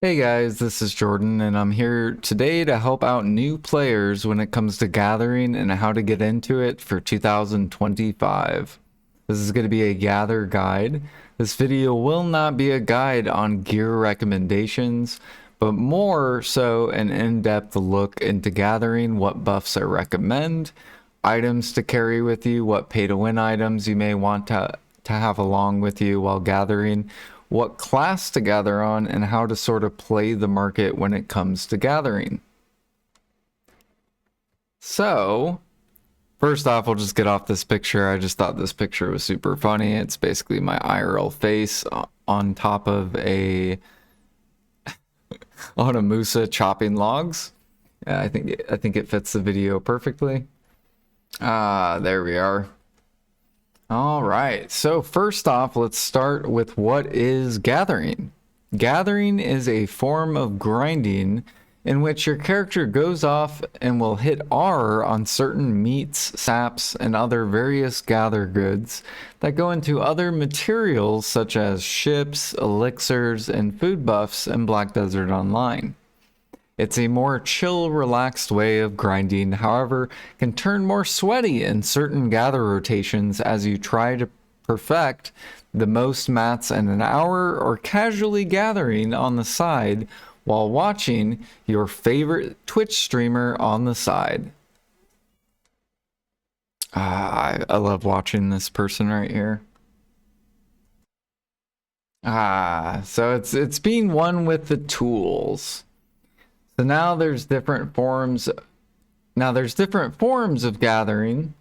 Hey guys, this is Jordan, and I'm here today to help out new players when it comes to gathering and how to get into it for 2025. This is going to be a gather guide. This video will not be a guide on gear recommendations, but more so an in-depth look into gathering, what buffs I recommend, items to carry with you, what pay-to-win items you may want to have along with you while gathering, what class to gather on, and how to sort of play the market when it comes to gathering. So, first off, we'll just get off this picture. I just thought this picture was super funny. It's basically my IRL face on top of a on a Musa chopping logs. I think it fits the video perfectly. There we are. All right, so first off, let's start with what is gathering. Gathering is a form of grinding in which your character goes off and will hit R on certain meats, saps, and other various gather goods that go into other materials such as ships, elixirs, and food buffs in Black Desert Online. It's a more chill, relaxed way of grinding, however, can turn more sweaty in certain gather rotations as you try to perfect the most mats in an hour or casually gathering on the side while watching your favorite Twitch streamer on the side. I love watching this person right here. So it's being one with the tools. So now there's different forms. Now there's different forms of gathering.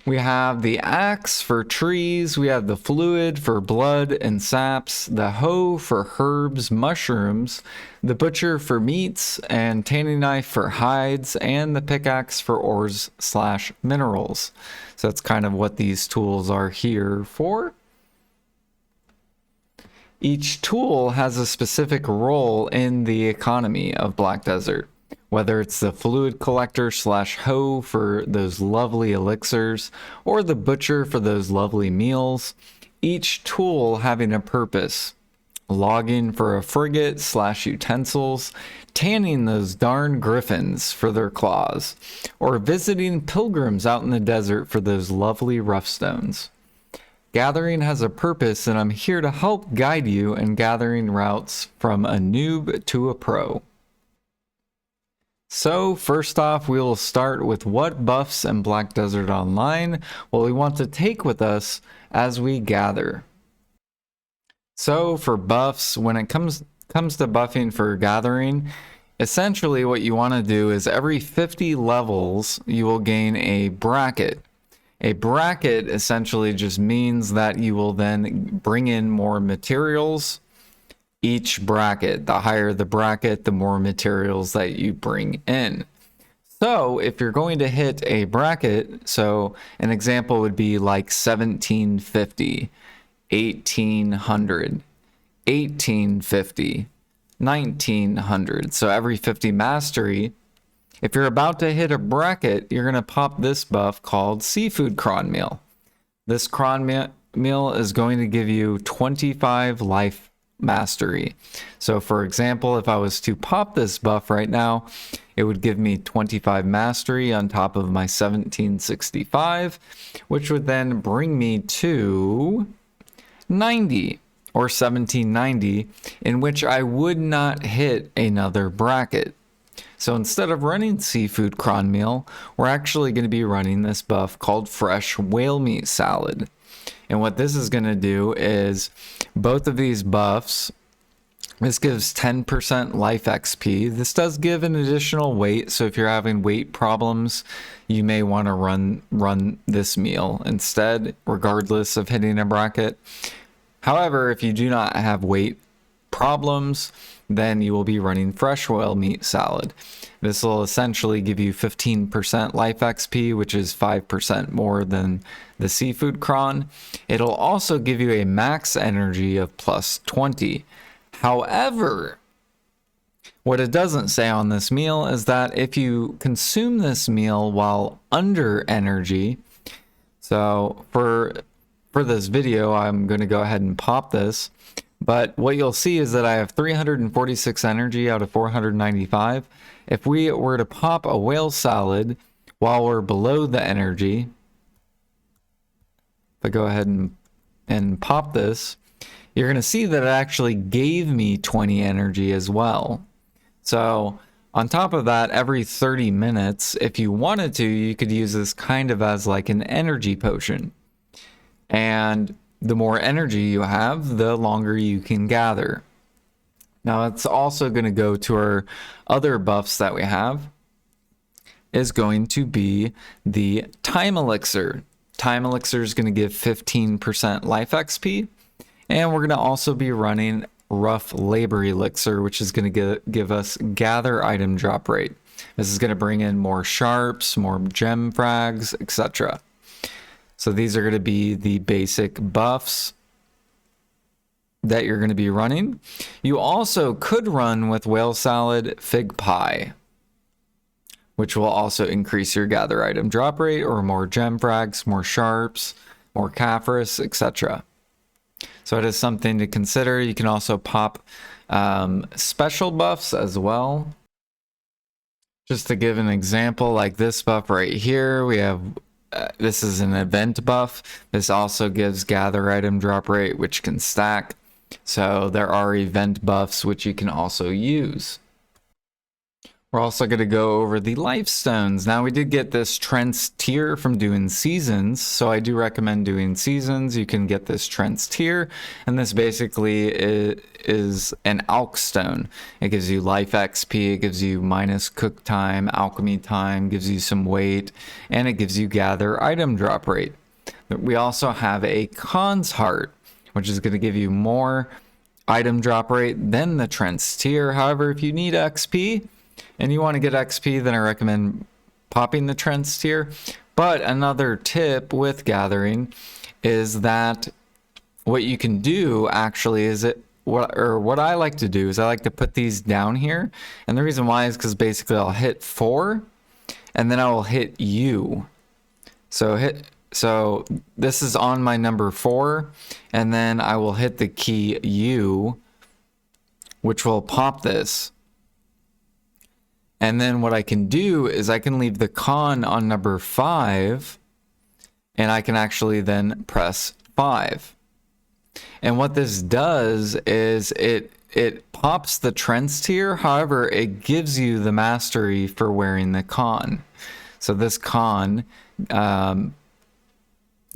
We have the axe for trees. We have the fluid for blood and saps. The hoe for herbs, mushrooms. The butcher for meats, and tanning knife for hides, and the pickaxe for ores / minerals. So that's kind of what these tools are here for. Each tool has a specific role in the economy of Black Desert, whether it's the fluid collector / hoe for those lovely elixirs, or the butcher for those lovely meals, each tool having a purpose. Logging for a frigate / utensils, tanning those darn griffins for their claws, or visiting pilgrims out in the desert for those lovely rough stones. Gathering has a purpose, and I'm here to help guide you in gathering routes from a noob to a pro. So first off, we will start with what buffs in Black Desert Online will we want to take with us as we gather. So for buffs, when it comes to buffing for gathering, essentially what you want to do is every 50 levels, you will gain a bracket. A bracket essentially just means that you will then bring in more materials. Each bracket, the higher the bracket, the more materials that you bring in. So if you're going to hit a bracket, so an example would be like 1750, 1800, 1850, 1900. So every 50 mastery, if you're about to hit a bracket, you're going to pop this buff called Seafood Cron Meal. This cron meal is going to give you 25 life mastery. So for example, if I was to pop this buff right now, it would give me 25 mastery on top of my 1765, which would then bring me to 90 or 1790, in which I would not hit another bracket. So instead of running Seafood Cron Meal, we're actually going to be running this buff called Fresh Whale Meat Salad. And what this is going to do is both of these buffs, this gives 10% life XP. This does give an additional weight, so if you're having weight problems, you may want to run this meal instead, regardless of hitting a bracket. However, if you do not have weight problems, then you will be running Fresh Whale Meat Salad. This will essentially give you 15% life XP, which is 5% more than the Seafood Cron. It'll also give you a max energy of plus 20. However, what it doesn't say on this meal is that if you consume this meal while under energy, so for this video, I'm going to go ahead and pop this. But what you'll see is that I have 346 energy out of 495. If we were to pop a whale salad while we're below the energy, if I go ahead and pop this, you're going to see that it actually gave me 20 energy as well. So on top of that, every 30 minutes, if you wanted to, you could use this kind of as like an energy potion. And the more energy you have, the longer you can gather. Now it's also going to go to our other buffs that we have, is going to be the time elixir. Time elixir is going to give 15% life XP. And we're going to also be running rough labor elixir, which is going to give us gather item drop rate. This is going to bring in more sharps, more gem frags, etc. So these are going to be the basic buffs that you're going to be running. You also could run with whale salad fig pie, which will also increase your gather item drop rate, or more gem frags, more sharps, more Caphras, etc. So it is something to consider. You can also pop special buffs as well. Just to give an example, like this buff right here, we have this is an event buff. This also gives gather item drop rate, which can stack. So there are event buffs which you can also use. We're also going to go over the life stones. Now we did get this Trent's tier from doing seasons, so I do recommend doing seasons. You can get this Trent's tier, and this basically is an alch stone. It gives you life XP, it gives you minus cook time, alchemy time, gives you some weight, and it gives you gather item drop rate. We also have a Khan's heart, which is going to give you more item drop rate than the Trent's tier. However, if you need XP, and you want to get XP, then I recommend popping the Trent's tier. But another tip with gathering is that what you can do actually is what I like to do is I like to put these down here. And the reason why is because basically I'll hit 4 and then I will hit U. So this is on my number 4, and then I will hit the key U, which will pop this. And then what I can do is I can leave the Khan on number 5, and I can actually then press 5. And what this does is it pops the Trent's tier. However, it gives you the mastery for wearing the Khan. So this Khan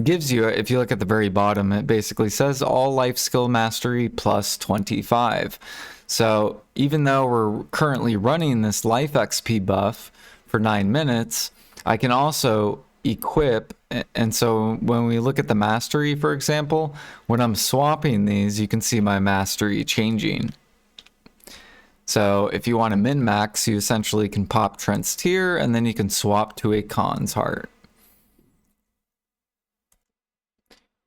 gives you, if you look at the very bottom, it basically says all life skill mastery plus 25. So even though we're currently running this life XP buff for 9 minutes, I can also equip. And so when we look at the mastery, for example, when I'm swapping these, you can see my mastery changing. So if you want to min-max, you essentially can pop Trent's tier, and then you can swap to a Khan's heart.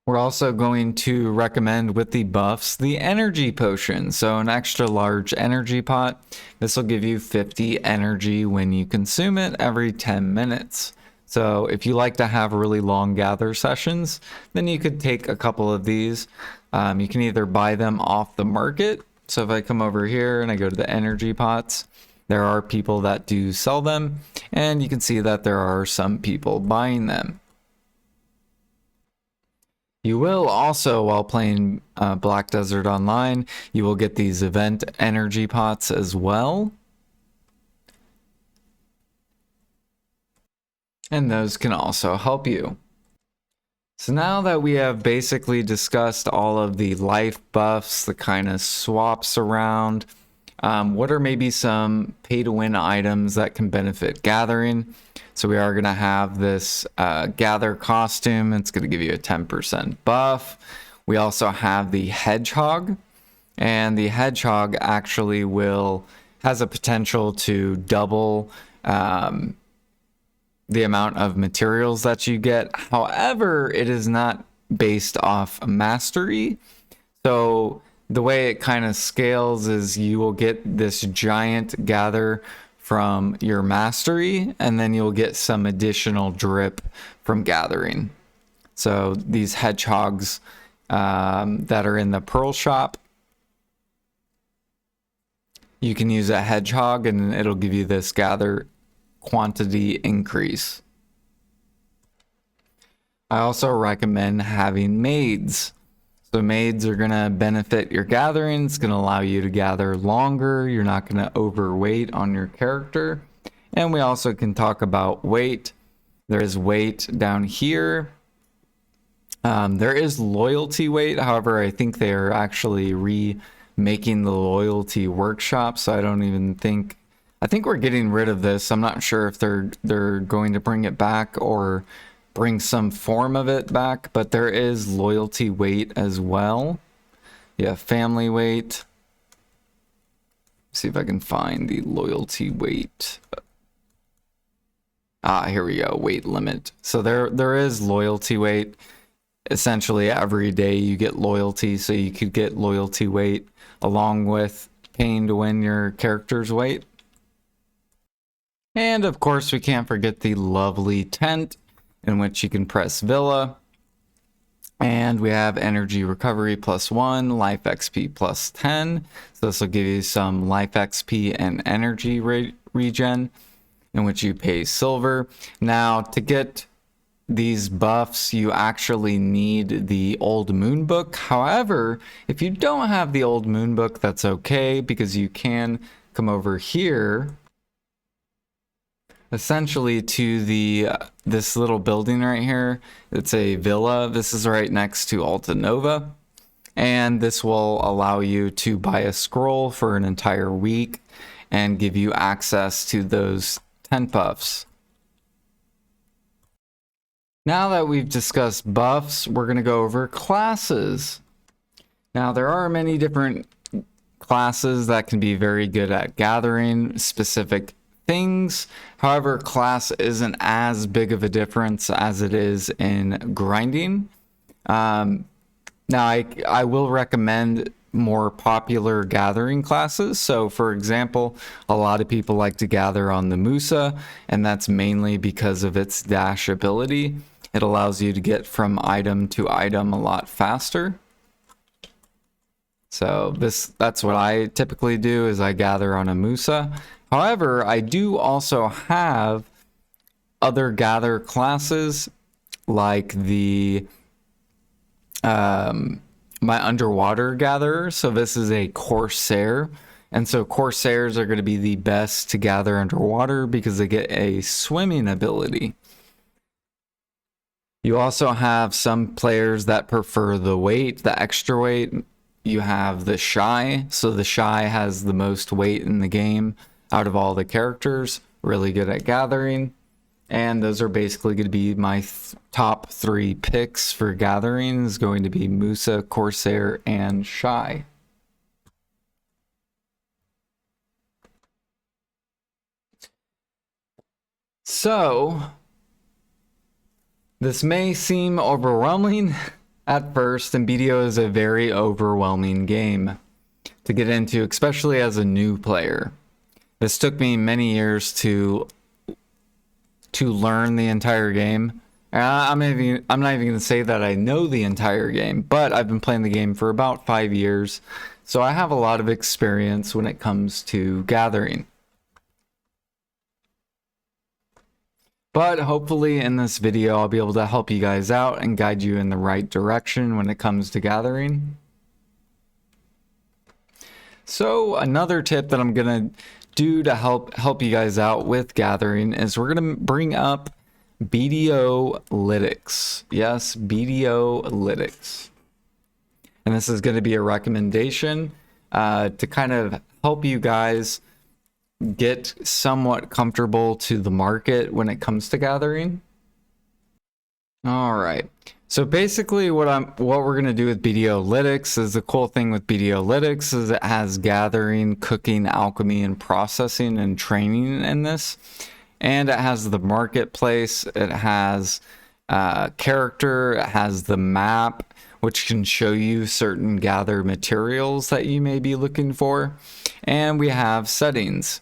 We're also going to recommend with the buffs the energy potion. So an extra large energy pot. This will give you 50 energy when you consume it every 10 minutes. So if you like to have really long gather sessions, then you could take a couple of these. You can either buy them off the market. So if I come over here and I go to the energy pots, there are people that do sell them, and you can see that there are some people buying them. You will also, while playing Black Desert Online, you will get these event energy pots as well. And those can also help you. So now that we have basically discussed all of the life buffs, the kind of swaps around, what are maybe some pay-to-win items that can benefit gathering? So we are going to have this gather costume. It's going to give you a 10% buff. We also have the hedgehog, and the hedgehog actually has a potential to double the amount of materials that you get. However, it is not based off mastery. So the way it kind of scales is you will get this giant gather from your mastery, and then you'll get some additional drip from gathering. So these hedgehogs that are in the pearl shop, you can use a hedgehog and it'll give you this gather quantity increase. I also recommend having maids. So maids are going to benefit your gathering. It's going to allow you to gather longer. You're not going to overweight on your character. And we also can talk about weight. There is weight down here. There is loyalty weight. However, I think they are actually remaking the loyalty workshop. So I don't even think, I think we're getting rid of this. I'm not sure if they're going to bring it back or bring some form of it back, but there is loyalty weight as well. Yeah, family weight. See if I can find the loyalty weight. Here we go, weight limit. So there is loyalty weight. Essentially every day you get loyalty, so you could get loyalty weight along with paying to win your character's weight. And of course we can't forget the lovely tent, in which you can press Villa. And we have energy recovery +1, life XP +10. So this will give you some life XP and energy regen, in which you pay silver. Now, to get these buffs, you actually need the Old Moon Book. However, if you don't have the Old Moon Book, that's okay, because you can come over here essentially to the this little building right here. It's a villa. This is right next to Alta Nova, and this will allow you to buy a scroll for an entire week and give you access to those tent buffs. Now that we've discussed buffs, we're going to go over classes. Now there are many different classes that can be very good at gathering specific things. However, class isn't as big of a difference as it is in grinding. Now I will recommend more popular gathering classes. So for example, a lot of people like to gather on the Musa, and that's mainly because of its dash ability. It allows you to get from item to item a lot faster. So that's what I typically do, is I gather on a Musa. However, I do also have other gather classes like the my underwater gatherer. So this is a Corsair, and so Corsairs are going to be the best to gather underwater because they get a swimming ability. You also have some players that prefer the weight, the extra weight. You have the Shy. So the Shy has the most weight in the game out of all the characters. Really good at gathering. And those are basically going to be my top 3 picks for gathering. Is going to be Musa, Corsair, and Shy. So this may seem overwhelming at first, and BDO is a very overwhelming game to get into, especially as a new player. This took me many years to learn the entire game. I'm not even going to say that I know the entire game, but I've been playing the game for about 5 years, so I have a lot of experience when it comes to gathering. But hopefully in this video, I'll be able to help you guys out and guide you in the right direction when it comes to gathering. So another tip that I'm going to do to help you guys out with gathering is we're going to bring up BDO litics. Yes, BDO litics. And this is going to be a recommendation to kind of help you guys get somewhat comfortable to the market when it comes to gathering. All right. So basically what we're going to do with BDO litics is, the cool thing with BDO litics is it has gathering, cooking, alchemy, and processing and training in this. And it has the marketplace, it has character, it has the map, which can show you certain gather materials that you may be looking for. And we have settings.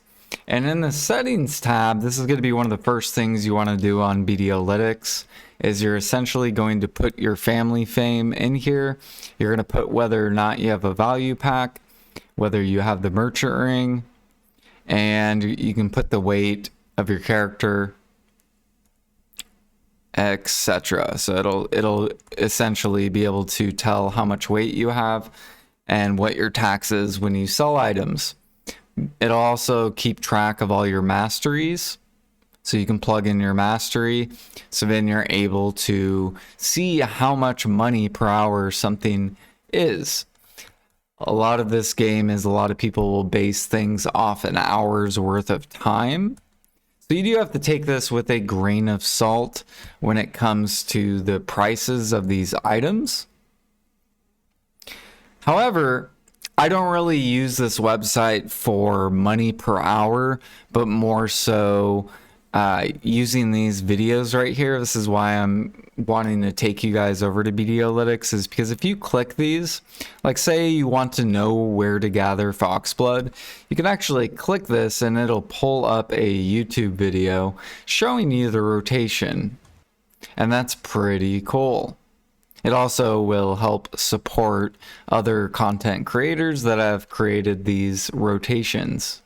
And in the settings tab, this is going to be one of the first things you want to do on BDO litics, is you're essentially going to put your family fame in here. You're going to put whether or not you have a value pack, whether you have the merchant ring, and you can put the weight of your character, etc. So it'll essentially be able to tell how much weight you have and what your tax is when you sell items. It'll also keep track of all your masteries. So you can plug in your mastery, so then you're able to see how much money per hour something is. A lot of this game is a lot of people will base things off an hour's worth of time. So you do have to take this with a grain of salt when it comes to the prices of these items. However, I don't really use this website for money per hour, but more so using these videos right here. This is why I'm wanting to take you guys over to Litics, is because if you click these, like say you want to know where to gather foxblood, you can actually click this and it'll pull up a YouTube video showing you the rotation, and that's pretty cool. It also will help support other content creators that have created these rotations.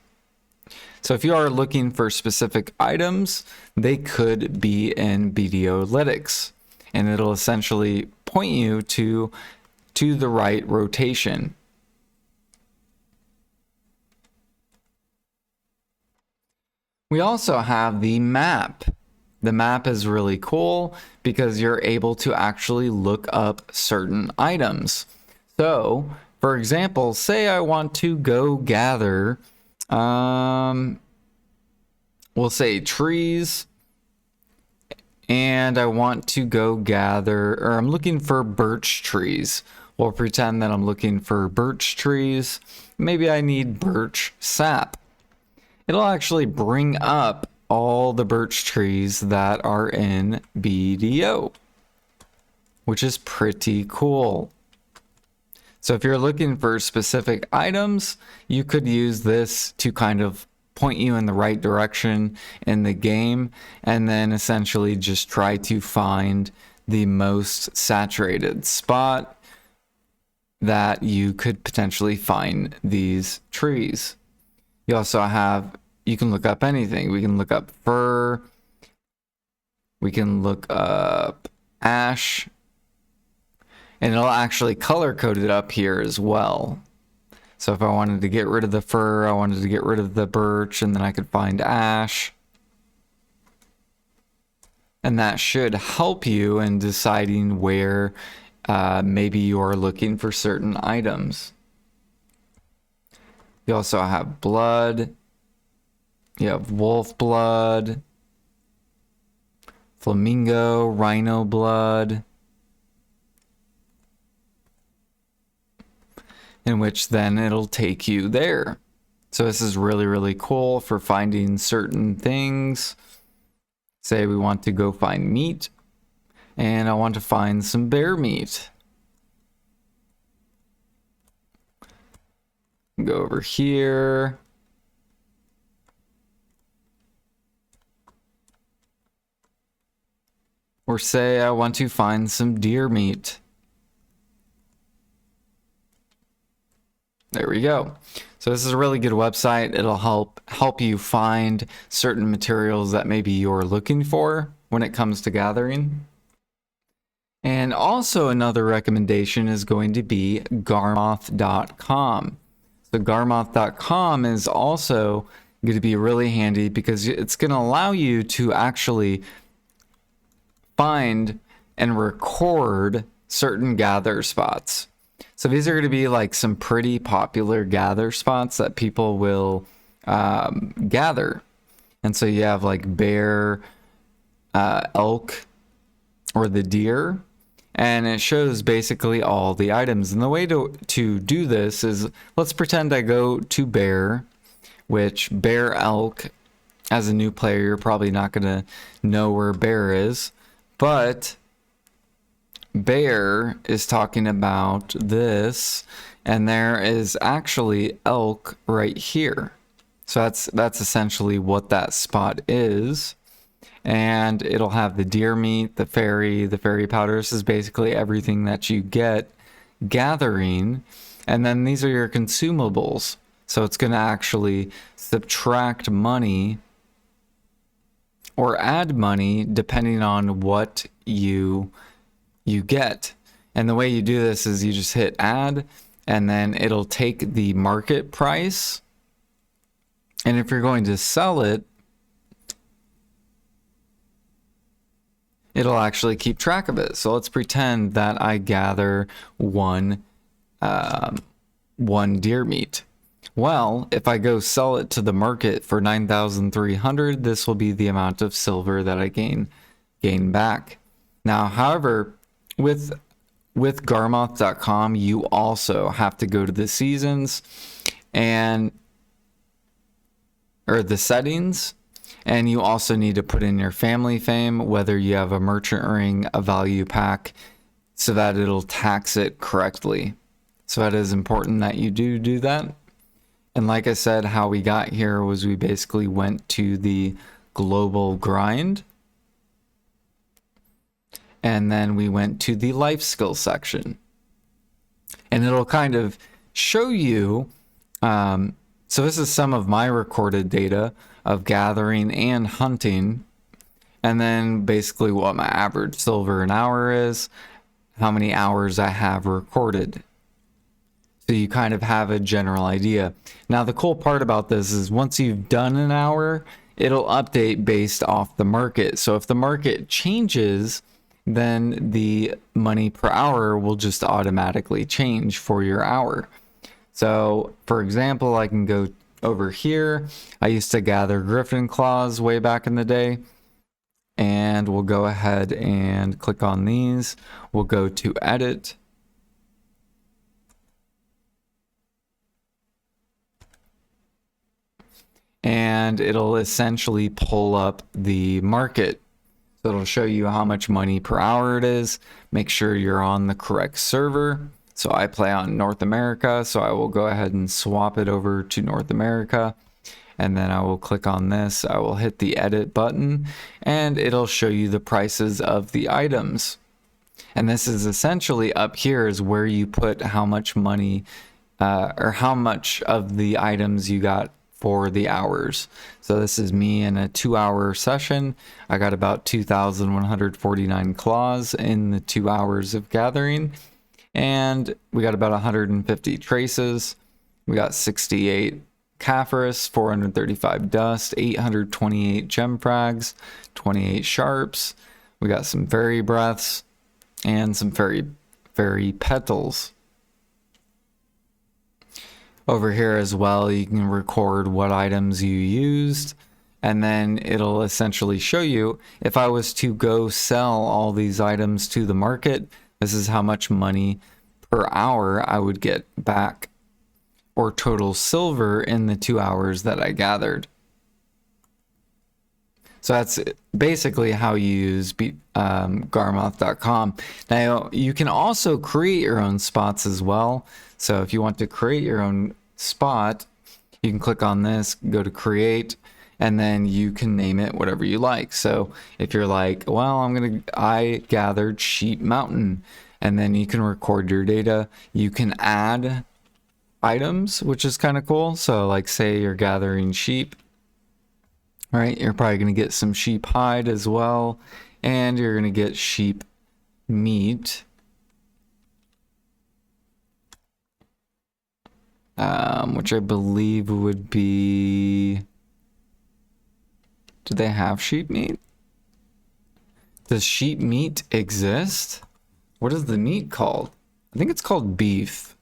So if you are looking for specific items, they could be in litics, and it'll essentially point you to the right rotation. We also have the map. The map is really cool because you're able to actually look up certain items. So, for example, say I want to go gather, we'll say trees, and I want to go gather, or I'm looking for birch trees. We'll pretend that I'm looking for birch trees. Maybe I need birch sap. It'll actually bring up all the birch trees that are in BDO, which is pretty cool. So if you're looking for specific items, you could use this to kind of point you in the right direction in the game, and then essentially just try to find the most saturated spot that you could potentially find these trees. You also have, you can look up anything. We can look up fir. We can look up ash. And it'll actually color code it up here as well. So if I wanted to get rid of the fir, I wanted to get rid of the birch, and then I could find ash. And that should help you in deciding where maybe you are looking for certain items. You also have blood. You have wolf blood, flamingo, rhino blood, in which then it'll take you there. So this is really, really cool for finding certain things. Say we want to go find meat, and I want to find some bear meat. Go over here. Or say I want to find some deer meat. There we go. So this is a really good website. It'll help you find certain materials that maybe you're looking for when it comes to gathering. And also another recommendation is going to be garmoth.com. So garmoth.com is also going to be really handy because it's going to allow you to actually find and record certain gather spots. So these are going to be like some pretty popular gather spots that people will gather. And so you have like bear, elk, or the deer, and it shows basically all the items. And the way to do this is, let's pretend I go to bear, which bear, elk, as a new player, you're probably not going to know where bear is. But bear is talking about this, and there is actually elk right here. So that's essentially what that spot is. And it'll have the deer meat, the fairy powder. This is basically everything that you get gathering. And then these are your consumables. So it's going to actually subtract money or add money depending on what you get. And the way you do this is you just hit add, and then it'll take the market price. And if you're going to sell it, it'll actually keep track of it. So let's pretend that I gather one deer meat. Well, if I go sell it to the market for 9,300, this will be the amount of silver that I gain back. Now, however, with garmoth.com, you also have to go to the seasons or the settings, and you also need to put in your family fame, whether you have a merchant ring, a value pack, so that it'll tax it correctly. So that is important that you do that. And like I said, how we got here was we basically went to the global grind, and then we went to the life skill section, and it'll kind of show you, so this is some of my recorded data of gathering and hunting, and then basically what my average silver an hour is, how many hours I have recorded. So you kind of have a general idea. Now the cool part about this is once you've done an hour, it'll update based off the market. So if the market changes, then the money per hour will just automatically change for your hour. So for example, I can go over here. I used to gather griffin claws way back in the day, and we'll go ahead and click on these. We'll go to edit. And it'll essentially pull up the market. So it'll show you how much money per hour it is. Make sure you're on the correct server. So I play on North America, so I will go ahead and swap it over to North America. And then I will click on this. I will hit the edit button, and it'll show you the prices of the items. And this is essentially up here is where you put how much money or how much of the items you got for the hours. So this is me in a 2-hour session. I got about 2,149 claws in the 2 hours of gathering, and we got about 150 traces. We got 68 Caphorus, 435 dust, 828 gem frags, 28 sharps. We got some fairy breaths and some fairy petals. Over here as well, you can record what items you used, and then it'll essentially show you if I was to go sell all these items to the market, this is how much money per hour I would get back, or total silver in the 2 hours that I gathered. So that's basically how you use garmoth.com. Now you can also create your own spots as well. So if you want to create your own spot, you can click on this, go to create, and then you can name it whatever you like. So if you're like, well, I gathered Sheep Mountain, and then you can record your data. You can add items, which is kind of cool. So like say you're gathering sheep, right? You're probably going to get some sheep hide as well, and you're going to get sheep meat. Which I believe would be, do they have sheep meat? Does sheep meat exist? What is the meat called? I think it's called beef.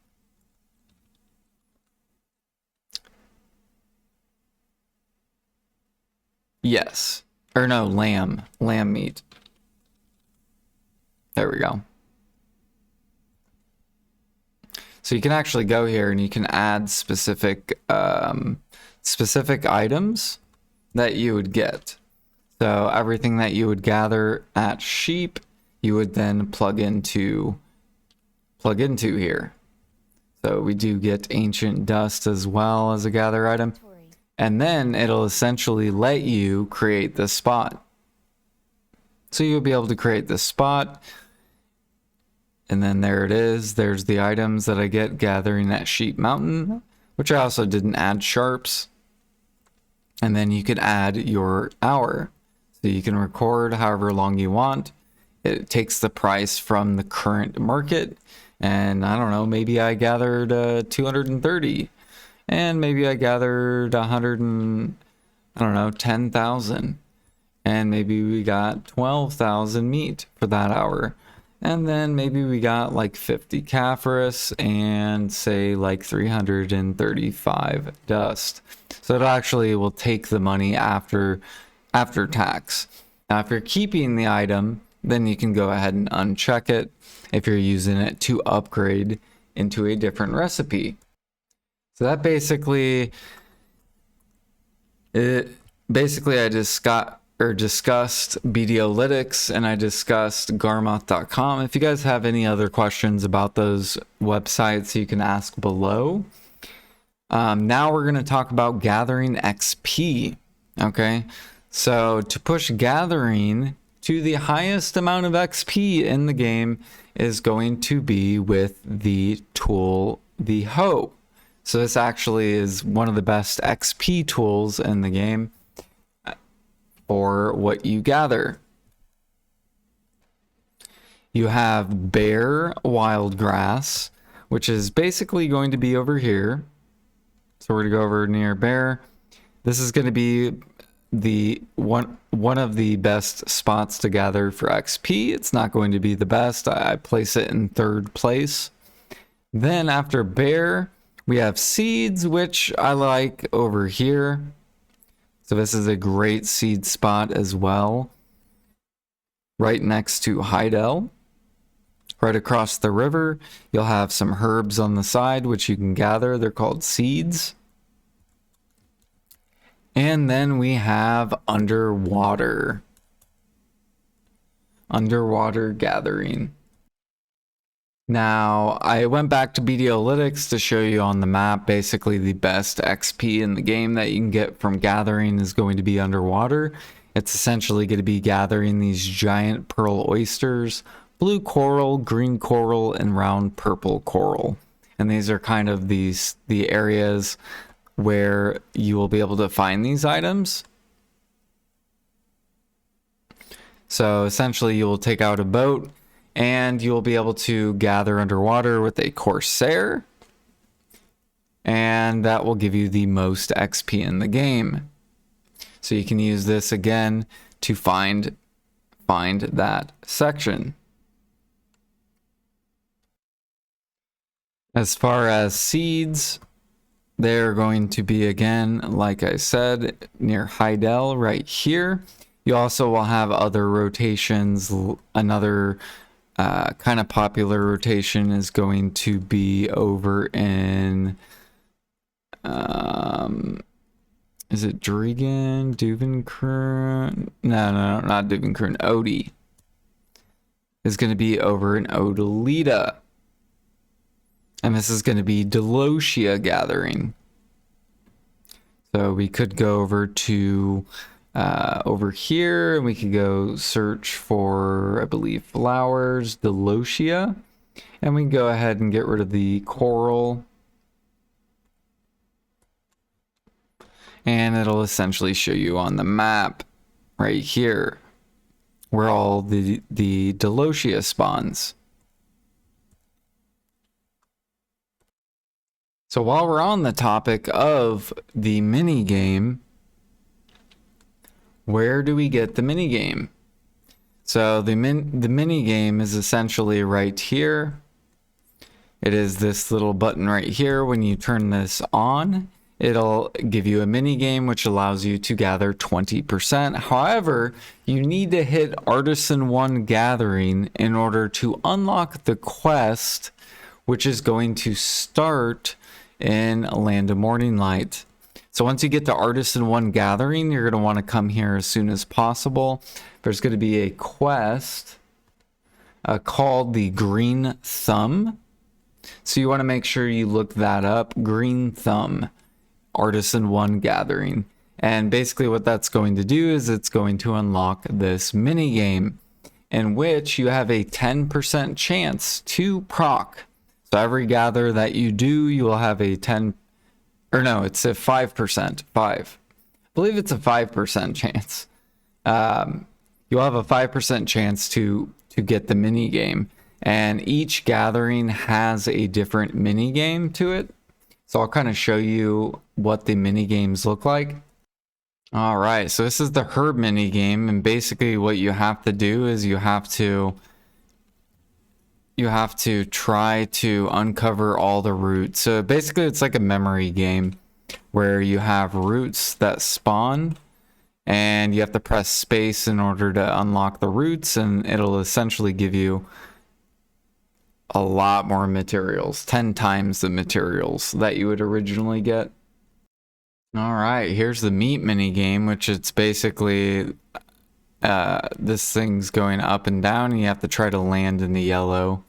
Yes. Or no, lamb. Lamb meat. There we go. So you can actually go here and you can add specific items that you would get. So everything that you would gather at sheep, you would then plug into here. So we do get ancient dust as well as a gather item. And then it'll essentially let you create the spot. So you'll be able to create the spot. And then there it is. There's the items that I get gathering at Sheep Mountain. which I also didn't add sharps. And then you could add your hour. So you can record however long you want. It takes the price from the current market. And I don't know, maybe I gathered 230. And maybe I gathered 100 and, I don't know, 10,000. And maybe we got 12,000 meat for that hour. And then maybe we got like 50 Caphorus and say like 335 dust. So it actually will take the money after tax. Now, if you're keeping the item, then you can go ahead and uncheck it if you're using it to upgrade into a different recipe. So that basically I discussed BDO-lytics, and I discussed Garmoth.com. If you guys have any other questions about those websites, you can ask below. Now we're going to talk about gathering XP. Okay, so to push gathering to the highest amount of XP in the game is going to be with the tool, the hoe. So this actually is one of the best XP tools in the game for what you gather. You have bare wild grass, which is basically going to be over here. So we're going to go over near bare. This is going to be the one of the best spots to gather for XP. It's not going to be the best. I place it in third place. Then after bare, we have seeds, which I like over here. So this is a great seed spot as well. Right next to Heidel. Right across the river, you'll have some herbs on the side, which you can gather. They're called seeds. And then we have underwater. Underwater gathering. Now, I went back to BDO-lytics to show you on the map, basically the best XP in the game that you can get from gathering is going to be underwater. It's essentially going to be gathering these giant pearl oysters, blue coral, green coral, and round purple coral. And these are kind of the areas where you will be able to find these items. So essentially you will take out a boat and you'll be able to gather underwater with a Corsair. And that will give you the most XP in the game. So you can use this again to find that section. As far as seeds, they're going to be, again, like I said, near Heidel right here. You also will have other rotations. Another kind of popular rotation is going to be over in, is it Drigan, Duvenkern? No, not Duvenkern. Odie is going to be over in Odalita. And this is going to be Delosia gathering. So we could go over to over here, and we could go search for, I believe, flowers, Delosia. And we can go ahead and get rid of the coral. And it'll essentially show you on the map right here where all the Delosia spawns. So while we're on the topic of the mini game, where do we get the mini game? So the mini game is essentially right here. It is this little button right here. When you turn this on, it'll give you a mini game which allows you to gather 20%. However, you need to hit Artisan 1 Gathering in order to unlock the quest, which is going to start in Land of Morning Light. So once you get to Artisan 1 Gathering, you're going to want to come here as soon as possible. There's going to be a quest called the Green Thumb. So you want to make sure you look that up. Green Thumb, Artisan 1 Gathering. And basically what that's going to do is it's going to unlock this mini game in which you have a 10% chance to proc. So every gather that you do, you will have a 10% or no, it's a 5%. I believe it's a 5% chance. You'll have a 5% chance to get the mini game, and each gathering has a different mini game to it. So I'll kind of show you what the mini games look like. All right, so this is the herb mini game, and basically what you have to do is you have to try to uncover all the roots. So basically it's like a memory game where you have roots that spawn, and you have to press space in order to unlock the roots, and it'll essentially give you a lot more materials, 10 times the materials that you would originally get. All right, here's the meat mini game, which it's basically this thing's going up and down, and you have to try to land in the yellow.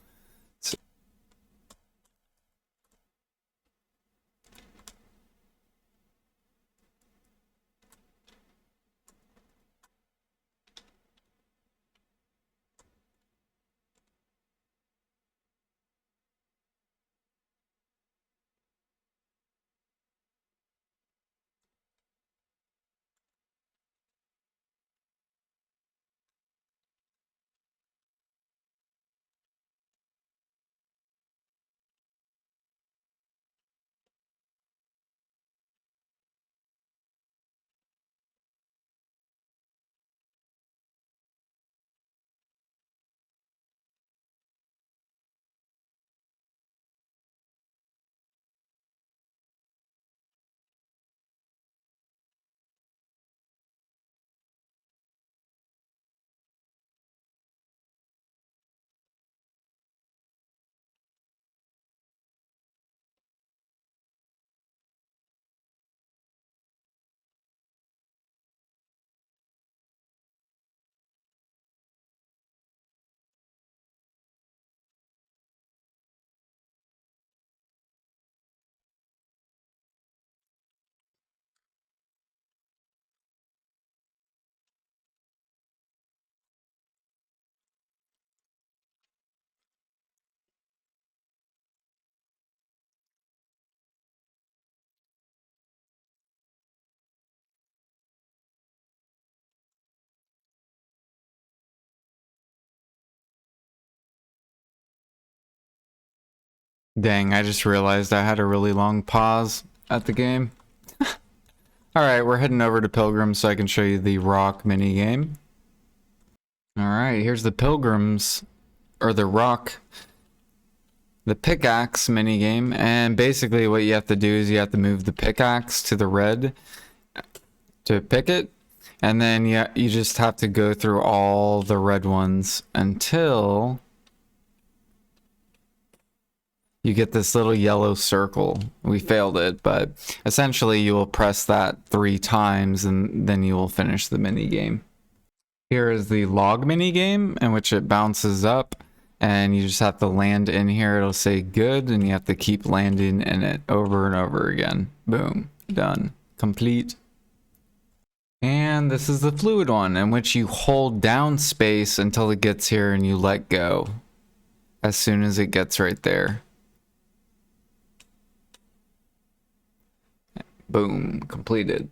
Dang, I just realized I had a really long pause at the game. Alright, we're heading over to Pilgrims so I can show you the rock mini game. Alright, here's the Pilgrims, or the pickaxe mini game, and basically what you have to do is you have to move the pickaxe to the red to pick it, and then you just have to go through all the red ones until you get this little yellow circle. We failed it, but essentially you will press that 3 times and then you will finish the mini game. Here is the log mini game, in which it bounces up and you just have to land in here. It'll say good, and you have to keep landing in it over and over again. Boom, done, complete. And this is the fluid one, in which you hold down space until it gets here and you let go as soon as it gets right there. Boom, completed.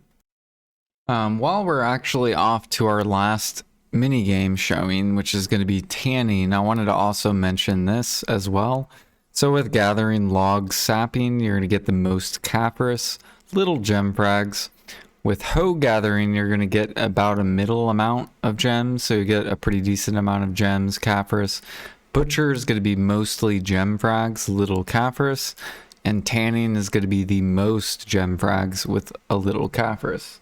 While we're actually off to our last mini game showing, which is going to be tanning, I wanted to also mention this as well. So with gathering log sapping, you're going to get the most caprous little gem frags. With hoe gathering, you're going to get about a middle amount of gems, so you get a pretty decent amount of gems, caprous. Butcher is going to be mostly gem frags, little caprous. And tanning is going to be the most gem frags with a little caprous.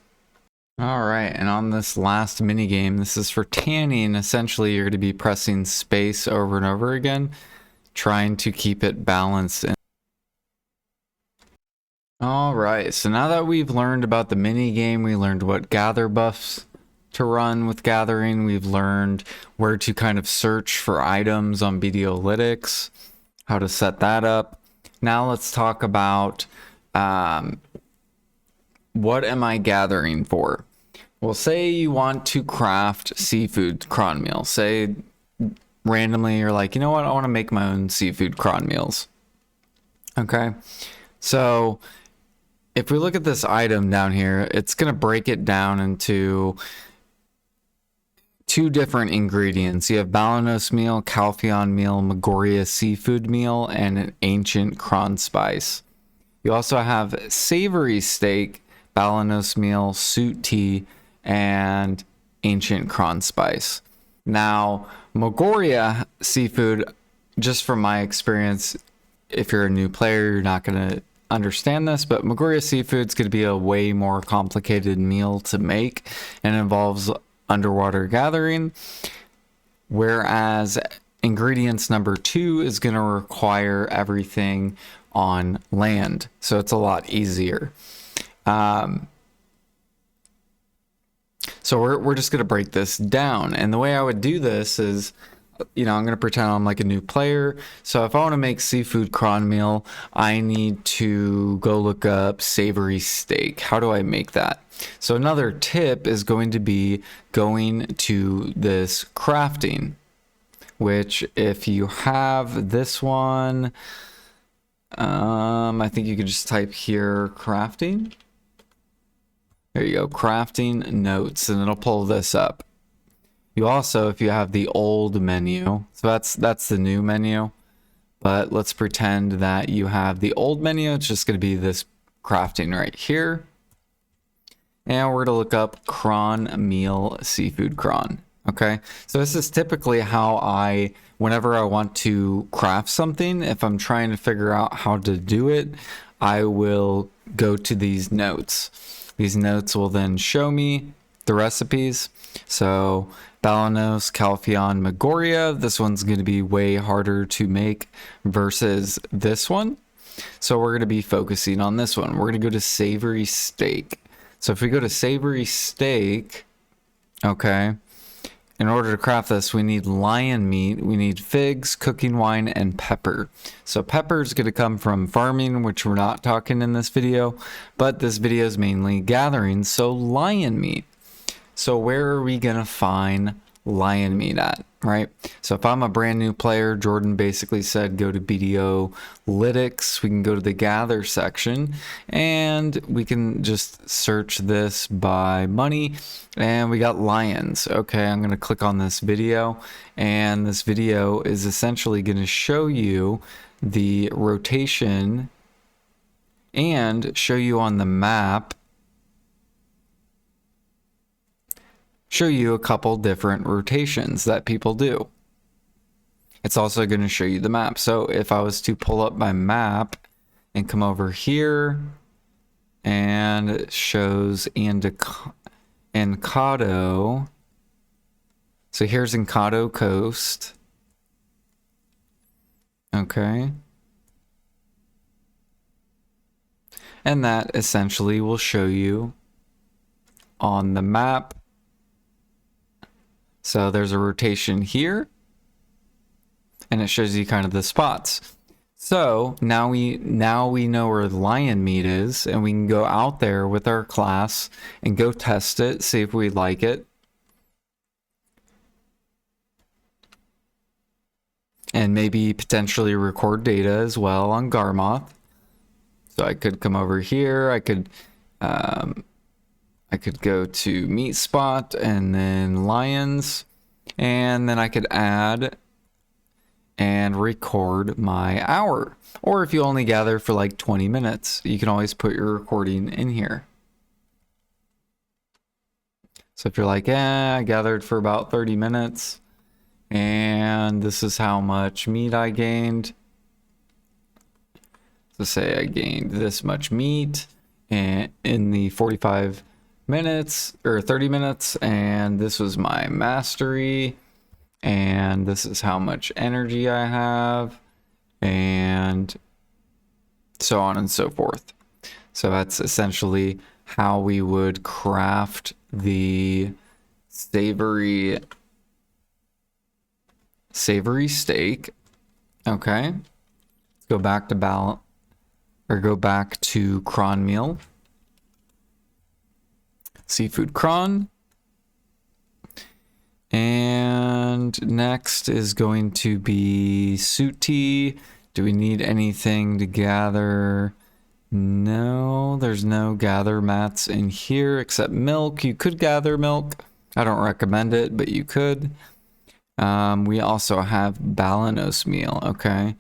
Alright, and on this last mini game, this is for tanning. Essentially, you're going to be pressing space over and over again, trying to keep it balanced. Alright, so now that we've learned about the mini game, we learned what gather buffs to run with gathering. We've learned where to kind of search for items on litics, how to set that up. Now let's talk about what am I gathering for? Well, say you want to craft seafood cron meal. Say randomly you're like, you know what, I want to make my own seafood cron meals. Okay, so if we look at this item down here, it's going to break it down into two different ingredients. You have Balanos meal, Calpheon meal, Magoria seafood meal, and an ancient cron spice. You also have savory steak, Balanos meal, suit tea, and ancient cron spice. Now, Magoria seafood, just from my experience, if you're a new player, you're not going to understand this, but Magoria seafood is going to be a way more complicated meal to make and involves underwater gathering, whereas ingredients number 2 is going to require everything on land, so it's a lot easier. So we're just going to break this down, and the way I would do this is, I'm going to pretend I'm like a new player. So if I want to make seafood cron meal, I need to go look up savory steak. How do I make that? So another tip is going to be going to this crafting, which if you have this one, I think you could just type here crafting. There you go, crafting notes, and it'll pull this up. You also, if you have the old menu, so that's the new menu, but let's pretend that you have the old menu. It's just going to be this crafting right here. And we're going to look up cron meal seafood cron. Okay, so this is typically how whenever I want to craft something, if I'm trying to figure out how to do it, I will go to these notes. These notes will then show me the recipes. So Balanos, Calpheon, Magoria. This one's going to be way harder to make versus this one. So we're going to be focusing on this one. We're going to go to savory steak. So if we go to savory steak, okay, in order to craft this, we need lion meat, we need figs, cooking wine, and pepper. So pepper is going to come from farming, which we're not talking in this video, but this video is mainly gathering, so lion meat. So where are we going to find lion meat at, right? So if I'm a brand new player, Jordan basically said go to BDO litics. We can go to the gather section and we can just search this by money, and we got lions. Okay, I'm going to click on this video, and this video is essentially going to show you the rotation and show you on the map, show you a couple different rotations that people do. It's also going to show you the map. So if I was to pull up my map and come over here, and it shows Ancado. So here's Ancado Coast. Okay. And that essentially will show you on the map. So there's a rotation here, and it shows you kind of the spots. So now we know where the lion meat is, and we can go out there with our class and go test it, see if we like it. And maybe potentially record data as well on Garmoth. So I could come over here, I could go to meat spot and then lions, and then I could add and record my hour. Or if you only gather for like 20 minutes, you can always put your recording in here. So if you're like, I gathered for about 30 minutes and this is how much meat I gained. So say I gained this much meat and in the 45 minutes or 30 minutes, and this was my mastery, and this is how much energy I have, and so on and so forth. So that's essentially how we would craft the savory steak. Okay, let's go back to go back to cron meal. Seafood cron. And next is going to be suit tea. Do we need anything to gather? No, there's no gather mats in here except milk. You could gather milk. I don't recommend it, but you could. We also have balanos meal. Okay.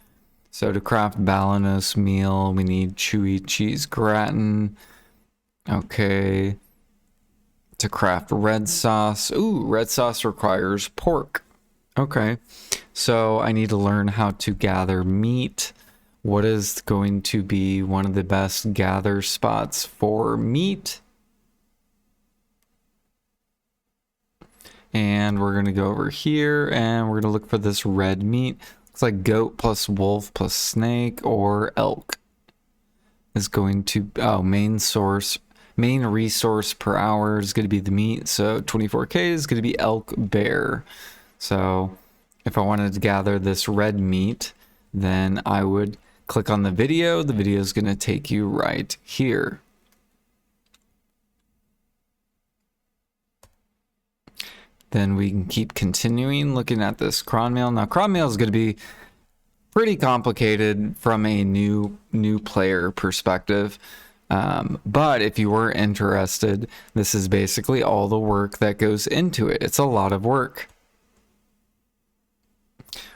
So to craft balanos meal, we need chewy cheese gratin. Okay. To craft red sauce. Ooh, red sauce requires pork. Okay. So I need to learn how to gather meat. What is going to be one of the best gather spots for meat? And we're going to go over here and we're going to look for this red meat. Looks like goat plus wolf plus snake or elk is going to, oh, main resource per hour is going to be the meat. So 24K is going to be elk bear. So if I wanted to gather this red meat, then I would click on the video. The video is going to take you right here. Then we can keep continuing looking at this cron meal. Now, cron meal is going to be pretty complicated from a new player perspective. But if you were interested, this is basically all the work that goes into it. It's a lot of work.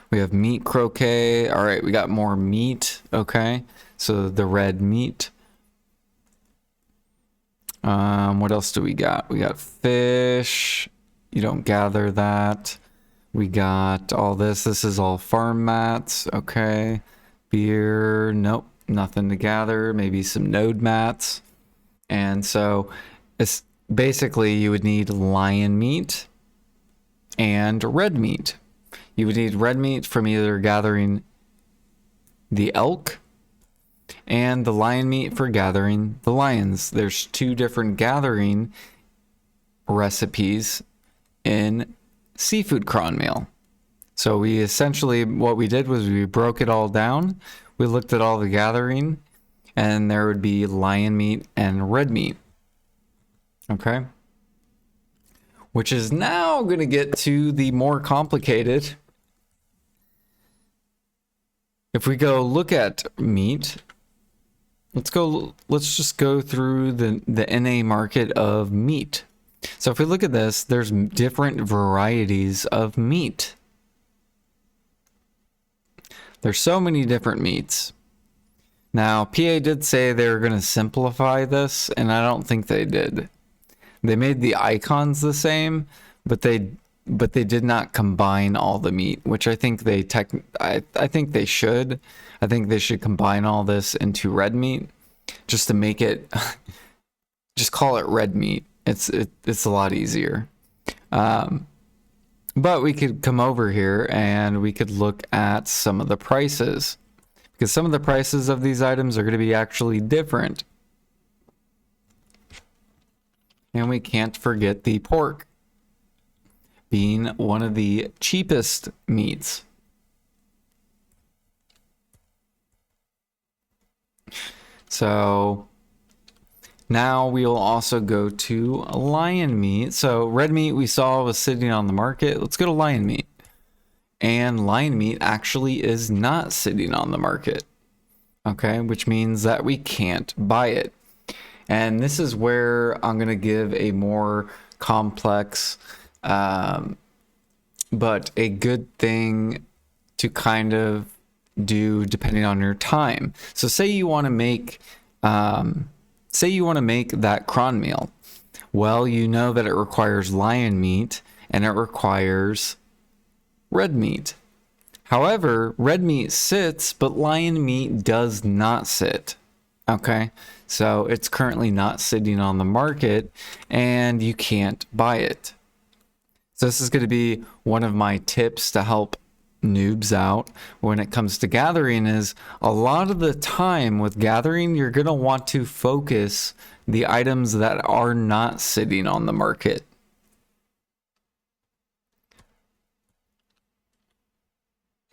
We have meat croquet. All right, we got more meat. Okay, so the red meat. What else do we got? We got fish. You don't gather that. We got all this. This is all farm mats. Okay. Beer. Nope. Nothing to gather. Maybe some node mats. And so it's basically you would need lion meat and red meat. You would need red meat from either gathering the elk and the lion meat for gathering the lions. There's two different gathering recipes in seafood cron meal. So we essentially, what we did was we broke it all down. We looked at all the gathering and there would be lion meat and red meat. Okay. Which is now going to get to the more complicated. If we go look at meat, let's just go through the NA market of meat. So if we look at this, there's different varieties of meat. There's so many different meats. Now, PA did say they were going to simplify this, and I don't think they did. They made the icons the same, but they did not combine all the meat, which I think I think they should. I think they should combine all this into red meat just to make it just call it red meat. It's a lot easier. But we could come over here and we could look at some of the prices, because some of the prices of these items are going to be actually different. And we can't forget the pork being one of the cheapest meats. So now we will also go to lion meat. So red meat we saw was sitting on the market. Let's go to lion meat. And lion meat actually is not sitting on the market. Okay, which means that we can't buy it. And this is where I'm going to give a more complex, but a good thing to kind of do depending on your time. So say you want to make, that cron meal. Well, you know that it requires lion meat and it requires red meat. However, red meat sits, but lion meat does not sit. Okay, so it's currently not sitting on the market and you can't buy it. So this is going to be one of my tips to help noobs out when it comes to gathering. Is a lot of the time with gathering, you're going to want to focus the items that are not sitting on the market.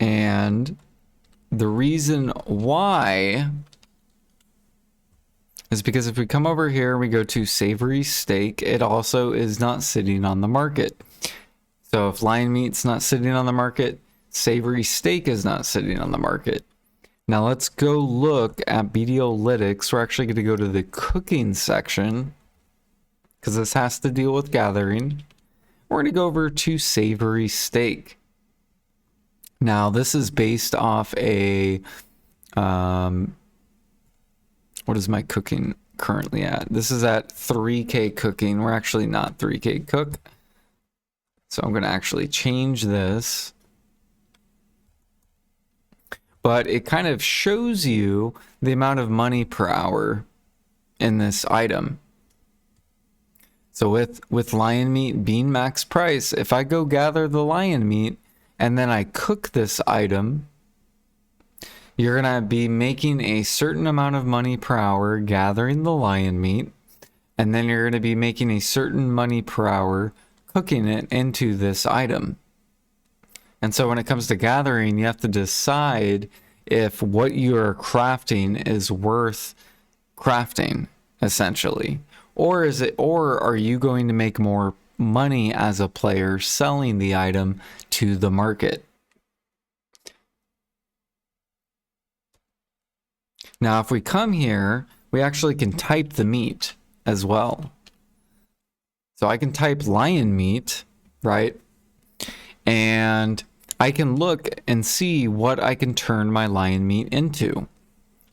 And the reason why is because if we come over here and we go to savory steak, it also is not sitting on the market. So if lion meat's not sitting on the market, savory steak is not sitting on the market. Now let's go look at BDO litics. We're actually going to go to the cooking section because this has to deal with gathering. We're going to go over to savory steak. Now this is based off a, what is my cooking currently at? This is at 3K cooking. We're actually not 3K cook. So I'm going to actually change this. But it kind of shows you the amount of money per hour in this item. So with lion meat being max price, if I go gather the lion meat and then I cook this item, you're going to be making a certain amount of money per hour gathering the lion meat, and then you're going to be making a certain money per hour cooking it into this item. And so when it comes to gathering, you have to decide if what you are crafting is worth crafting, essentially. Or are you going to make more money as a player selling the item to the market? Now, if we come here, we actually can type the meat as well. So I can type lion meat, right? And I can look and see what I can turn my lion meat into. You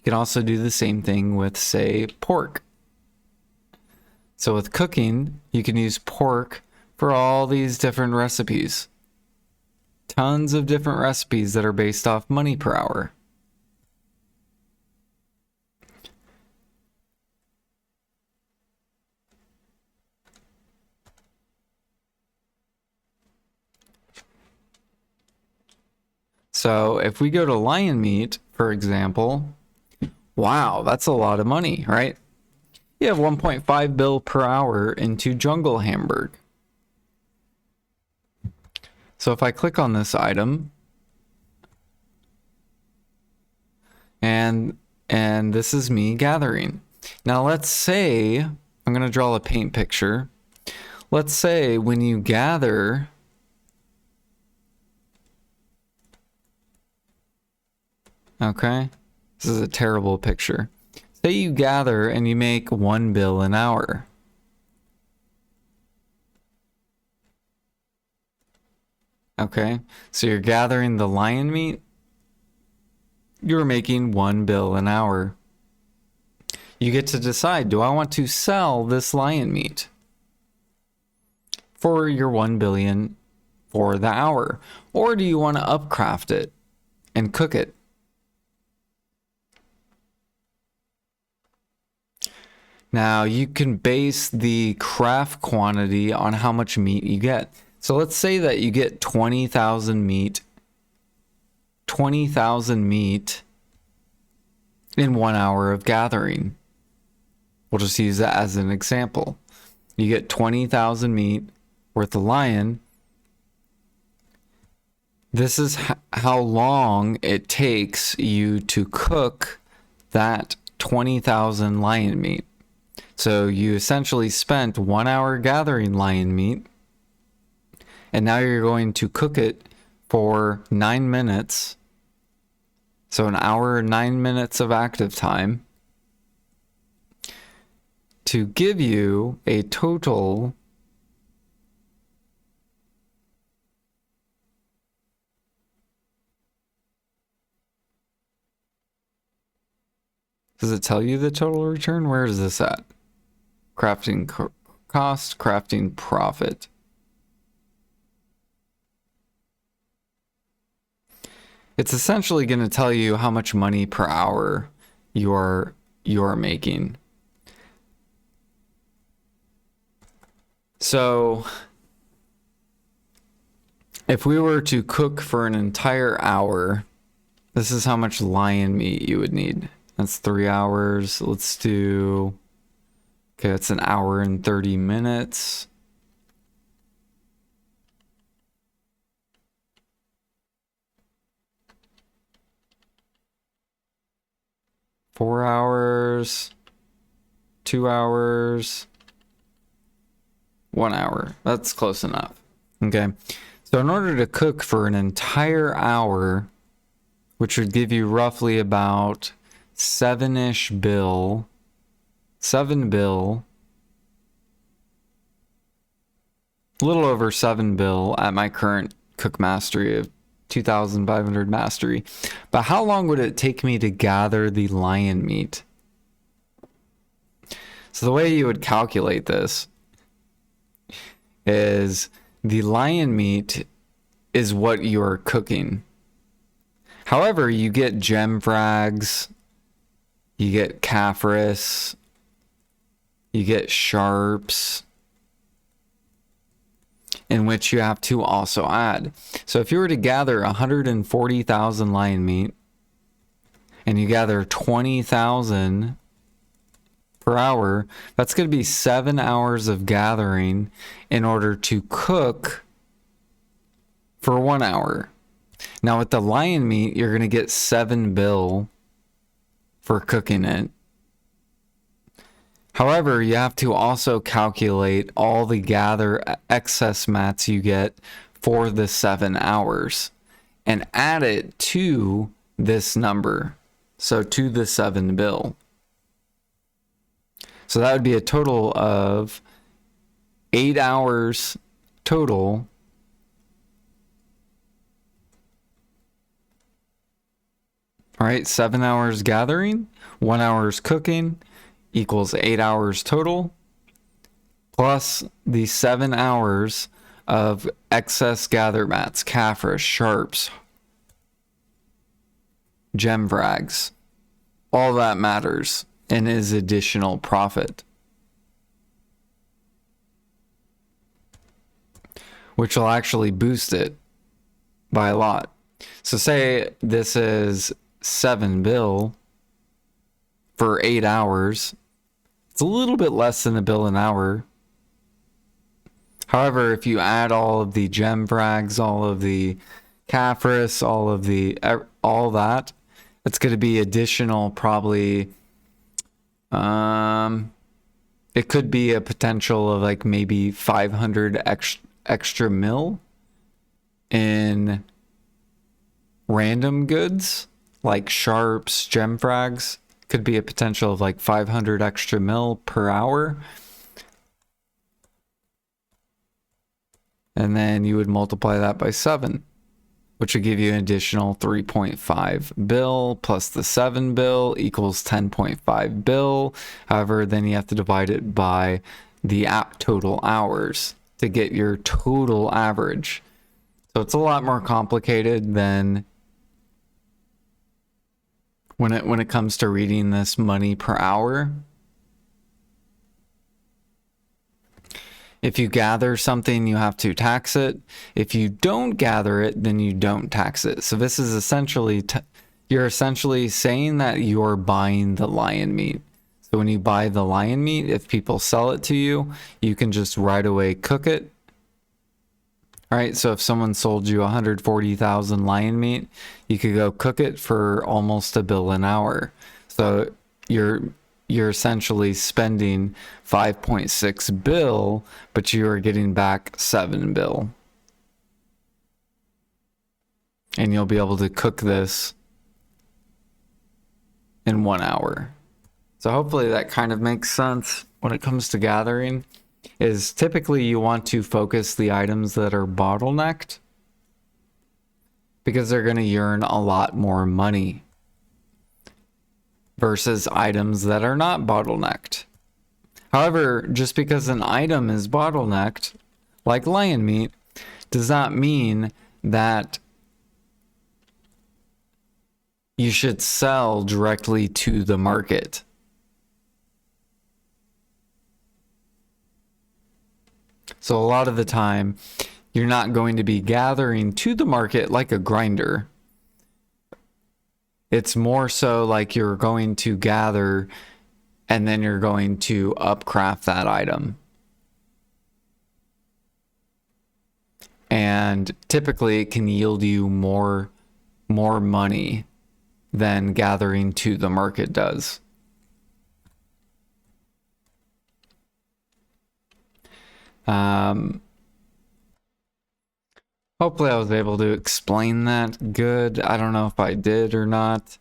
can also do the same thing with, say, pork. So with cooking, you can use pork for all these different recipes. Tons of different recipes that are based off money per hour. So if we go to lion meat, for example, wow, that's a lot of money, right? You have 1.5 bill per hour into jungle hamburg. So if I click on this item, and this is me gathering. Now let's say, I'm going to draw a paint picture. Let's say when you gather, okay, this is a terrible picture. Say you gather and you make 1 bill an hour. Okay, so you're gathering the lion meat. You're making 1 bill an hour. You get to decide, do I want to sell this lion meat for your 1 billion for the hour? Or do you want to upcraft it and cook it? Now you can base the craft quantity on how much meat you get. So let's say that you get 20,000 meat in 1 hour of gathering. We'll just use that as an example. You get 20,000 meat worth of lion. This is how long it takes you to cook that 20,000 lion meat. So you essentially spent 1 hour gathering lion meat, and now you're going to cook it for 9 minutes. So an hour and 9 minutes of active time to give you a total Does it tell you the total return? Where is this at? Crafting cost, crafting profit. It's essentially going to tell you how much money per hour you're making. So if we were to cook for an entire hour, this is how much lion meat you would need. That's 3 hours. Let's do, okay, it's an hour and 30 minutes. Four hours, 2 hours, 1 hour. That's close enough. Okay. So in order to cook for an entire hour which would give you roughly about 7-ish bill, 7 bill, a little over 7 bill at my current cook mastery of 2,500 mastery. But how long would it take me to gather the lion meat? So the way you would calculate this is the lion meat is what you're cooking. However, you get gem frags, you get caphras, you get sharps, in which you have to also add. So if you were to gather 140,000 lion meat and you gather 20,000 per hour, that's going to be 7 hours of gathering in order to cook for 1 hour. Now with the lion meat, you're going to get 7 bill for cooking it. However, you have to also calculate all the gather excess mats you get for the 7 hours and add it to this number. So to the 7 bill. So that would be a total of 8 hours total. All right, 7 hours gathering, 1 hour's cooking, equals 8 hours total, plus the 7 hours of excess gather mats, caphras, sharps, gem frags. All that matters and is additional profit, which will actually boost it by a lot. So say this is 7 bill for 8 hours. It's a little bit less than a bill an hour. However, if you add all of the gem frags, all of the caphras, all that, it's going to be additional probably, it could be a potential of like maybe 500 extra mil in random goods like sharps, gem frags. Could be a potential of like 500 extra mil per hour. And then you would multiply that by 7, which would give you an additional 3.5 bill plus the 7 bill equals 10.5 bill. However, then you have to divide it by the total hours to get your total average. So it's a lot more complicated than when it comes to reading this money per hour. If you gather something, you have to tax it. If you don't gather it, then you don't tax it. So this is essentially, you're essentially saying that you're buying the lion meat. So when you buy the lion meat, if people sell it to you, you can just right away cook it. All right, so if someone sold you 140,000 lion meat, you could go cook it for almost a bill an hour. So you're essentially spending 5.6 bill, but you are getting back 7 bill. And you'll be able to cook this in 1 hour. So hopefully that kind of makes sense when it comes to gathering. Is typically you want to focus the items that are bottlenecked because they're going to earn a lot more money versus items that are not bottlenecked. However, just because an item is bottlenecked, like lion meat, does not mean that you should sell directly to the market. So a lot of the time, you're not going to be gathering to the market like a grinder. It's more so like you're going to gather and then you're going to upcraft that item. And typically it can yield you more money than gathering to the market does. Hopefully I was able to explain that good. I don't know if I did or not.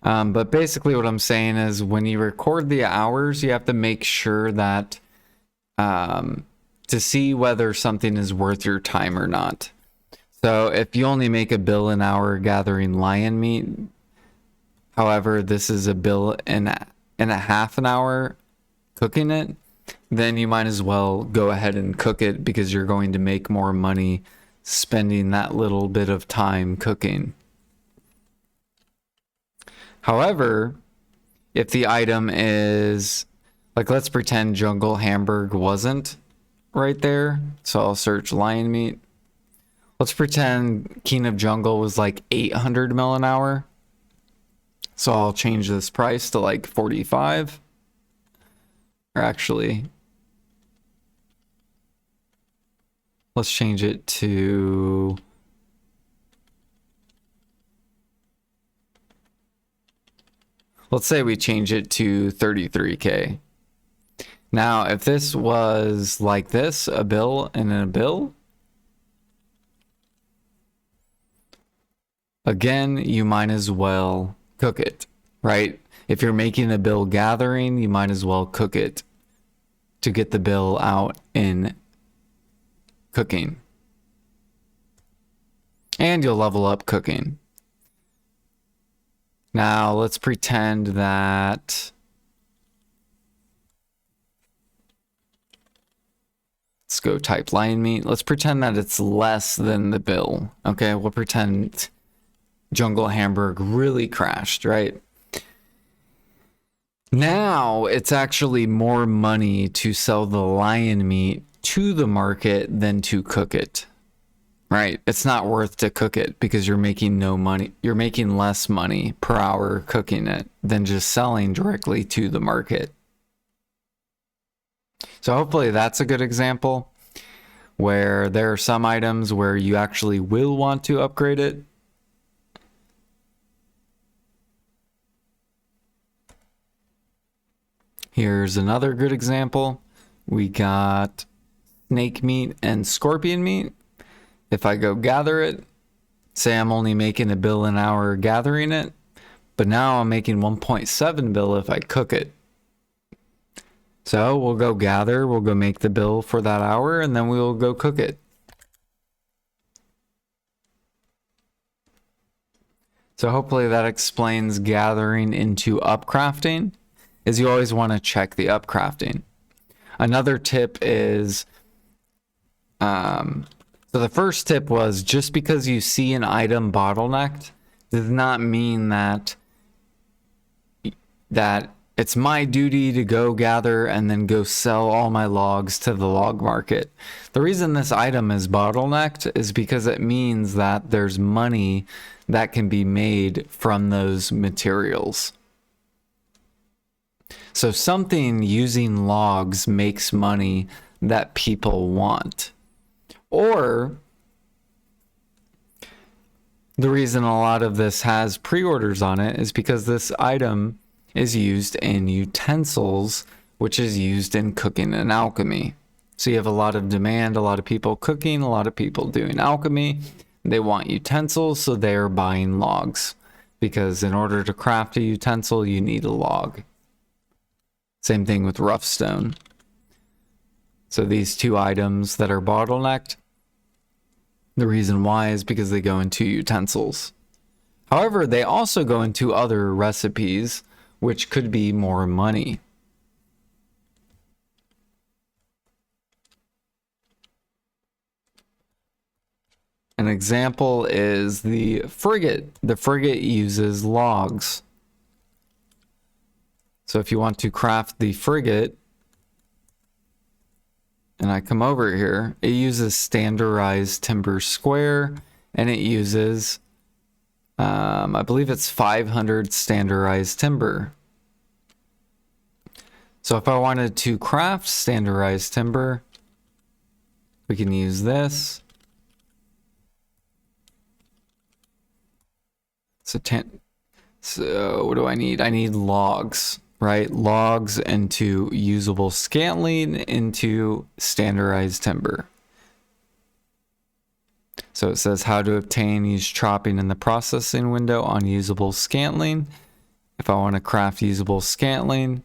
But basically what I'm saying is when you record the hours, you have to make sure that to see whether something is worth your time or not. So if you only make a bill an hour gathering lion meat, however, this is a bill and a half an hour cooking it, then you might as well go ahead and cook it because you're going to make more money spending that little bit of time cooking. However, if the item is, like, let's pretend jungle hamburg wasn't right there. So I'll search lion meat. Let's pretend King of Jungle was like 800 mil an hour. So I'll change this price to like 45. Or actually, let's change it to... Let's say we change it to 33K. Now, if this was like this, a bill and a bill, again, you might as well cook it, right? If you're making a bill gathering, you might as well cook it to get the bill out in cooking. And you'll level up cooking. Now, let's pretend that... Let's go type lion meat. Let's pretend that it's less than the bill. Okay, we'll pretend jungle hamburg really crashed, right? Now, it's actually more money to sell the lion meat to the market than to cook it. Right, it's not worth to cook it because you're making no money. You're making less money per hour cooking it than just selling directly to the market. So hopefully that's a good example where there are some items where you actually will want to upgrade it. Here's another good example. We got snake meat and scorpion meat. If I go gather it, say I'm only making a bill an hour gathering it, but now I'm making 1.7 bill if I cook it. So we'll go gather, we'll go make the bill for that hour, and then we will go cook it. So hopefully that explains gathering into upcrafting, is you always want to check the upcrafting. Another tip is, so the first tip was just because you see an item bottlenecked does not mean that it's my duty to go gather and then go sell all my logs to the log market. The reason this item is bottlenecked is because it means that there's money that can be made from those materials. So something using logs makes money that people want. Or the reason a lot of this has pre-orders on it is because this item is used in utensils, which is used in cooking and alchemy. So you have a lot of demand, a lot of people cooking, a lot of people doing alchemy. They want utensils, so they're buying logs. Because in order to craft a utensil, you need a log. Same thing with rough stone. So these two items that are bottlenecked, the reason why is because they go into utensils. However, they also go into other recipes, which could be more money. An example is the frigate. The frigate uses logs. So if you want to craft the frigate, and I come over here, it uses standardized timber square, and it uses, I believe it's 500 standardized timber. So if I wanted to craft standardized timber, we can use this. So what do I need? I need logs, right? Logs into usable scantling into standardized timber. So it says how to obtain, use chopping in the processing window on usable scantling. If I want to craft usable scantling,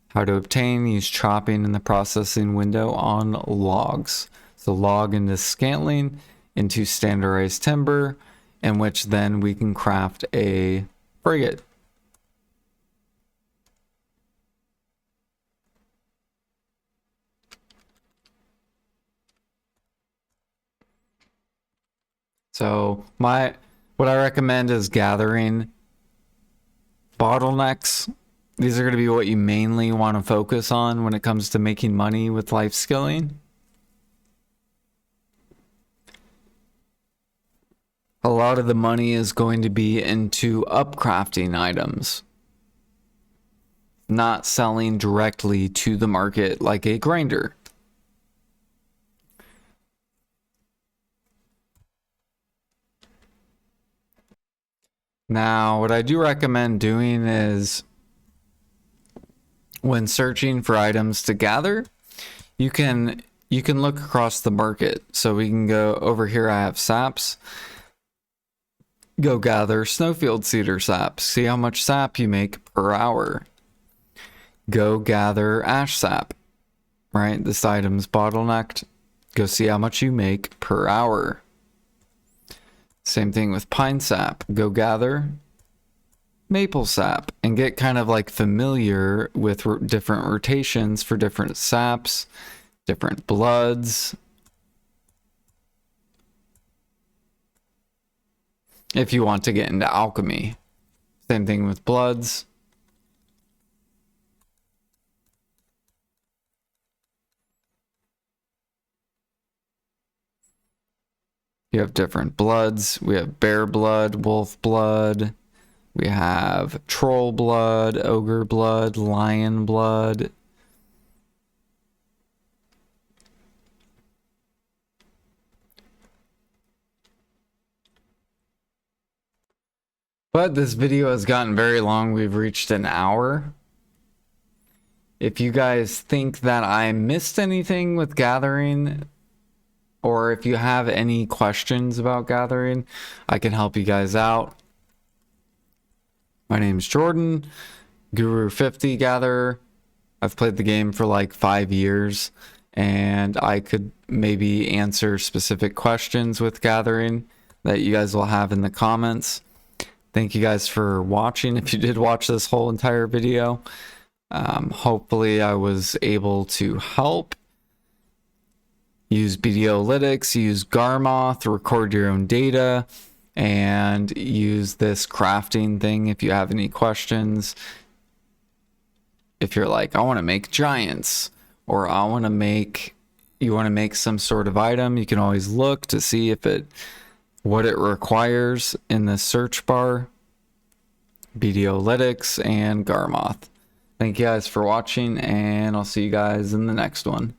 how to obtain, use chopping in the processing window on logs. So log into scantling, into standardized timber, in which then we can craft a frigate. So what I recommend is gathering bottlenecks. These are going to be what you mainly want to focus on when it comes to making money with life skilling. A lot of the money is going to be into upcrafting items, not selling directly to the market like a grinder. Now, what I do recommend doing is when searching for items to gather, you can look across the market. So we can go over here. I have saps. Go gather snowfield cedar sap. See how much sap you make per hour. Go gather ash sap. Right? This item's bottlenecked. Go see how much you make per hour. Same thing with pine sap. Go gather maple sap and get kind of like familiar with different rotations for different saps, different bloods. If you want to get into alchemy, same thing with bloods. You have different bloods. We have bear blood, wolf blood. We have troll blood, ogre blood, lion blood. But this video has gotten very long. We've reached an hour. If you guys think that I missed anything with gathering, or if you have any questions about gathering, I can help you guys out. My name's Jordan, Guru 50 Gatherer. I've played the game for like 5 years, and I could maybe answer specific questions with gathering that you guys will have in the comments. Thank you guys for watching. If you did watch this whole entire video, hopefully I was able to help. Use litics, use Garmoth, record your own data, and use this crafting thing if you have any questions. If you're like, I want to make giants, or you want to make some sort of item, you can always look to see what it requires in the search bar. Litics and Garmoth. Thank you guys for watching, and I'll see you guys in the next one.